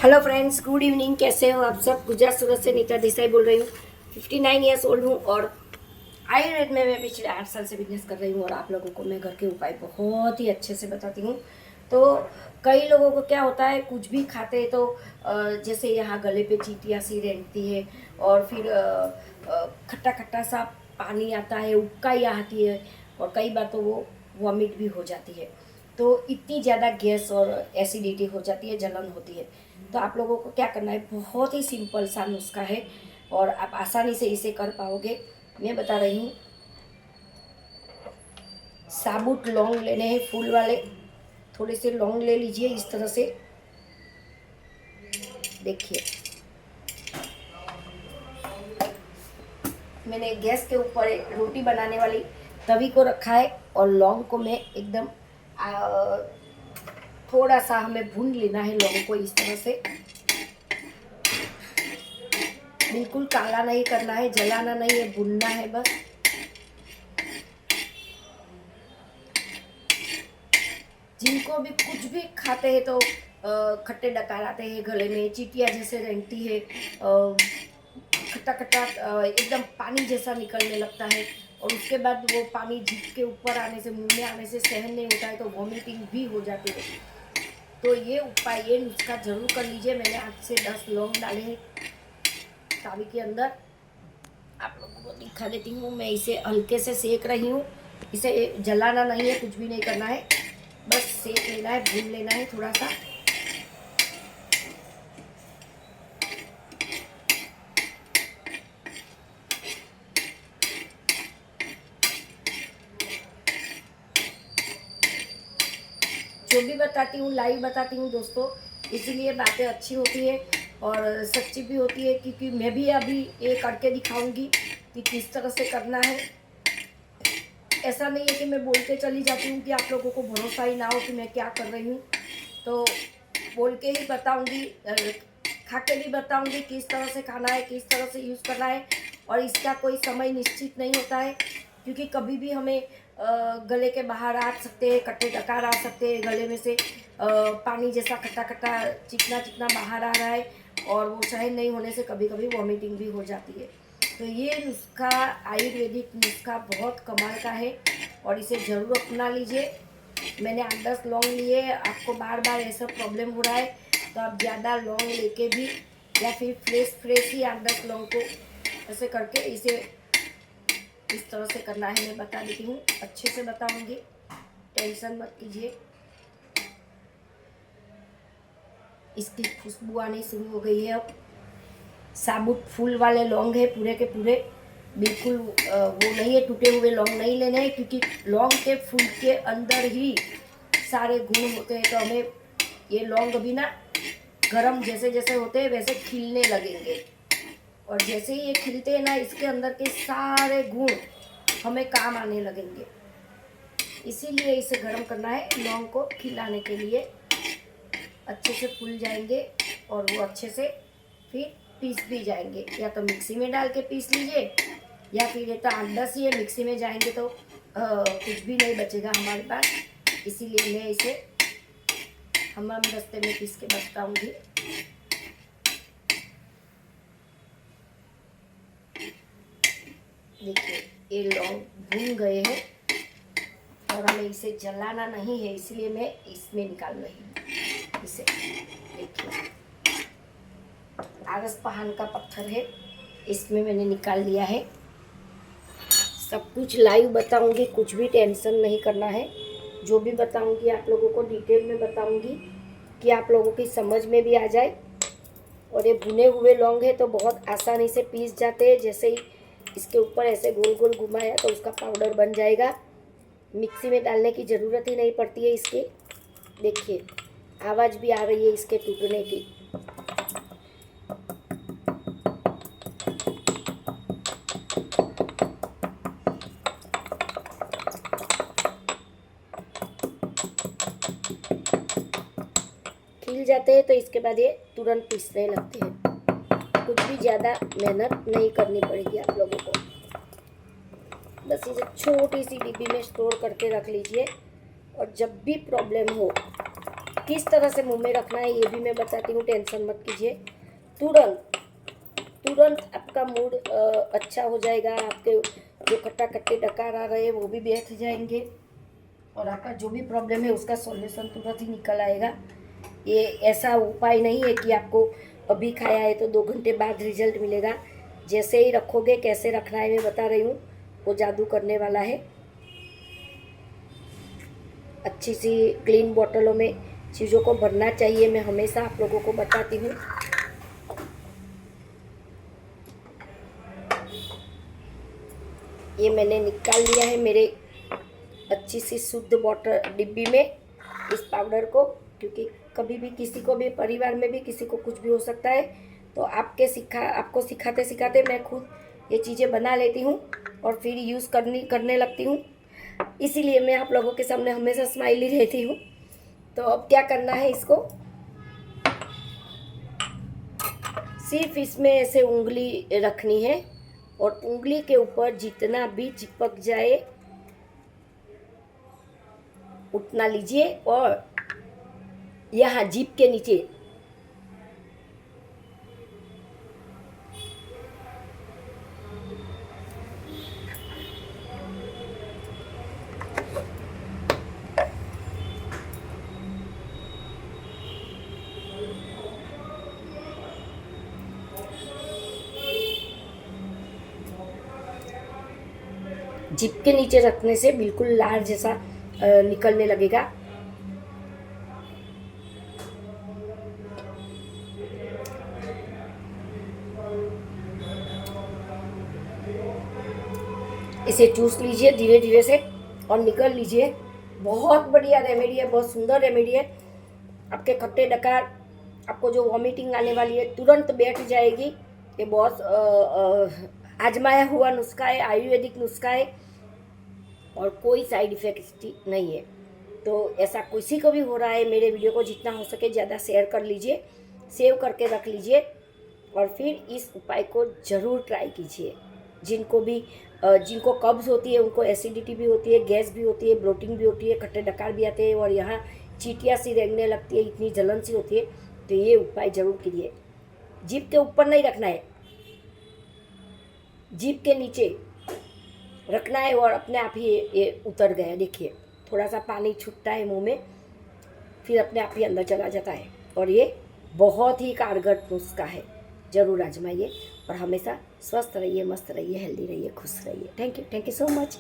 Hello friends, good evening. कैसे हो आप सब? गुजरात सूरत से नीता देसाई बोल रही हूँ। 59 ईयर्स ओल्ड हूँ और आयुर्वेद में मैं पिछले 8 साल से बिजनेस कर रही हूँ और आप लोगों को मैं घर के उपाय बहुत ही अच्छे से बताती हूँ। तो कई लोगों को क्या होता है, कुछ भी खाते हैं तो जैसे यहाँ गले पे चींटियाँ सी रहती है और फिर खट्टा खट्टा सा पानी आता है, उबकाई आती है और कई बार तो वो वॉमिट भी हो जाती है। तो इतनी ज़्यादा गैस और एसिडिटी हो जाती है, जलन होती है। तो आप लोगों को क्या करना है, बहुत ही सिंपल सा नुस्खा है और आप आसानी से इसे कर पाओगे। मैं बता रही हूँ। साबुत लौंग लेने हैं, फूल वाले। थोड़े से लौंग ले लीजिए इस तरह से। देखिए, मैंने गैस के ऊपर एक रोटी बनाने वाली तवी को रखा है और लौंग को मैं एकदम थोड़ा सा हमें भून लेना है लौंग को इस तरह से। बिल्कुल काला नहीं करना है, जलाना नहीं है, भूनना है बस। जिनको भी कुछ भी खाते हैं तो खट्टे डकार आते हैं गले में, चींटियाँ जैसे रहती है, खट्टा खट्टा एकदम पानी जैसा निकलने लगता है और उसके बाद वो पानी जीभ के ऊपर आने से, मुंह में आने से सहन नहीं होता है तो वॉमिटिंग भी हो जाती है। तो ये उपाय, ये नुस्खा जरूर कर लीजिए। मैंने 8 से 10 लौंग डाले हैं तावी के अंदर। आप लोगों को दिखा देती हूँ। मैं इसे हल्के से सेक रही हूँ। इसे जलाना नहीं है, कुछ भी नहीं करना है, बस सेक लेना है, भून लेना है थोड़ा सा। जो भी बताती हूँ लाइव बताती हूँ दोस्तों, इसीलिए बातें अच्छी होती है और सच्ची भी होती है, क्योंकि मैं भी अभी ये करके दिखाऊंगी कि किस तरह से करना है। ऐसा नहीं है कि मैं बोल के चली जाती हूँ कि आप लोगों को भरोसा ही ना हो कि मैं क्या कर रही हूँ। तो बोल के ही बताऊँगी, खा के भी बताऊँगी किस तरह से खाना है, किस तरह से यूज़ करना है। और इसका कोई समय निश्चित नहीं होता है, क्योंकि कभी भी हमें गले के बाहर आ सकते हैं, कट्टे डकार आ सकते हैं, गले में से पानी जैसा खट्टा खट्टा चिकना चिकना बाहर आ रहा है और वो सहन नहीं होने से कभी कभी वॉमिटिंग भी हो जाती है। तो ये नुस्खा, आयुर्वेदिक नुस्खा बहुत कमाल का है और इसे ज़रूर अपना लीजिए। मैंने 8-10 लौंग लिए। आपको बार बार ऐसा प्रॉब्लम हो रहा है तो आप ज़्यादा लौंग लेके भी, या फिर फ्रेश ही 8-10 लौंग को ऐसे करके इसे इस तरह से करना है। मैं बता देती हूँ, अच्छे से बताऊँगी, टेंशन मत कीजिए। इसकी खुशबू आनी शुरू हो गई है अब। साबुत फूल वाले लौंग है पूरे के पूरे, बिल्कुल वो नहीं है, टूटे हुए लौंग नहीं लेने हैं, क्योंकि लौंग के फूल के अंदर ही सारे गुण होते हैं। तो हमें ये लौंग अभी ना गरम जैसे जैसे होते हैं वैसे खिलने लगेंगे और जैसे ही ये खिलते हैं ना, इसके अंदर के सारे गुण हमें काम आने लगेंगे। इसीलिए इसे गर्म करना है, लौंग को खिलाने के लिए। अच्छे से फूल जाएंगे और वो अच्छे से फिर पीस भी जाएंगे। या तो मिक्सी में डाल के पीस लीजिए, या फिर ये तो 8-10 ही है, मिक्सी में जाएंगे तो कुछ भी नहीं बचेगा हमारे पास। इसीलिए मैं इसे हमाम दस्ते में पीस के बताऊँगी। देखिए, ये लौंग भून गए हैं और हमें इसे जलाना नहीं है, इसलिए मैं इसमें निकाल रही हूँ इसे। देखिए, आरस पहान का पत्थर है, इसमें मैंने निकाल लिया है। सब कुछ लाइव बताऊंगी, कुछ भी टेंशन नहीं करना है। जो भी बताऊंगी आप लोगों को डिटेल में बताऊंगी कि आप लोगों की समझ में भी आ जाए। और ये भुने हुए लौंग है तो बहुत आसानी से पीस जाते हैं। जैसे ही इसके ऊपर ऐसे गोल गोल घुमाया तो उसका पाउडर बन जाएगा। मिक्सी में डालने की ज़रूरत ही नहीं पड़ती है इसकी। देखिए, आवाज़ भी आ रही है इसके टूटने की। खिल जाते हैं तो इसके बाद ये तुरंत पीसने लगते हैं। कुछ भी ज़्यादा मेहनत नहीं करनी पड़ेगी आप लोगों को। बस इसे छोटी सी डिब्बी में स्टोर करके रख लीजिए और जब भी प्रॉब्लम हो किस तरह से मुंह में रखना है ये भी मैं बताती हूँ, टेंशन मत कीजिए। तुरंत आपका मूड अच्छा हो जाएगा, आपके जो खट्टा खट्टे डकार आ रहे हैं वो भी बैठ जाएंगे और आपका जो भी प्रॉब्लम है उसका सॉल्यूशन तुरंत ही निकल आएगा। ये ऐसा उपाय नहीं है कि आपको अभी खाया है तो 2 घंटे बाद रिजल्ट मिलेगा। जैसे ही रखोगे, कैसे रखना है मैं बता रही हूँ, वो जादू करने वाला है। अच्छी सी क्लीन बोतलों में चीज़ों को भरना चाहिए, मैं हमेशा आप लोगों को बताती हूँ। ये मैंने निकाल लिया है मेरे अच्छी सी शुद्ध बोतल डिब्बी में इस पाउडर को, क्योंकि कभी भी किसी को भी, परिवार में भी किसी को कुछ भी हो सकता है। तो आपको सिखाते सिखाते मैं खुद ये चीज़ें बना लेती हूँ और फिर यूज़ करने लगती हूँ। इसीलिए मैं आप लोगों के सामने हमेशा स्माइली रहती हूँ। तो अब क्या करना है, इसको सिर्फ इसमें ऐसे उंगली रखनी है और उंगली के ऊपर जितना भी चिपक जाए उतना लीजिए और यहाँ जीभ के नीचे जीभ के नीचे रखने से बिल्कुल लार जैसा निकलने लगेगा। इसे चूस लीजिए धीरे धीरे से और निकल लीजिए। बहुत बढ़िया रेमेडी है, बहुत सुंदर रेमेडी है। आपके खट्टे डकार, आपको जो वॉमिटिंग आने वाली है तुरंत बैठ जाएगी। ये बहुत आजमाया हुआ नुस्खा है, आयुर्वेदिक नुस्खा है और कोई साइड इफेक्ट नहीं है। तो ऐसा किसी को भी हो रहा है, मेरे वीडियो को जितना हो सके ज़्यादा शेयर कर लीजिए, सेव करके रख लीजिए और फिर इस उपाय को ज़रूर ट्राई कीजिए। जिनको कब्ज़ होती है, उनको एसिडिटी भी होती है, गैस भी होती है, ब्लोटिंग भी होती है, खट्टे डकार भी आते हैं और यहाँ चीटियाँ सी रेंगने लगती है, इतनी जलन सी होती है, तो ये उपाय ज़रूर कीजिए। जीभ के ऊपर नहीं रखना है, जीभ के नीचे रखना है और अपने आप ही ये उतर गया। देखिए थोड़ा सा पानी छूटता है मुंह में, फिर अपने आप ही अंदर चला जाता है और ये बहुत ही कारगर नुस्खा है। ज़रूर आजमाइए और हमेशा स्वस्थ रहिए, मस्त रहिए, हेल्दी रहिए, खुश रहिए। Thank you so much.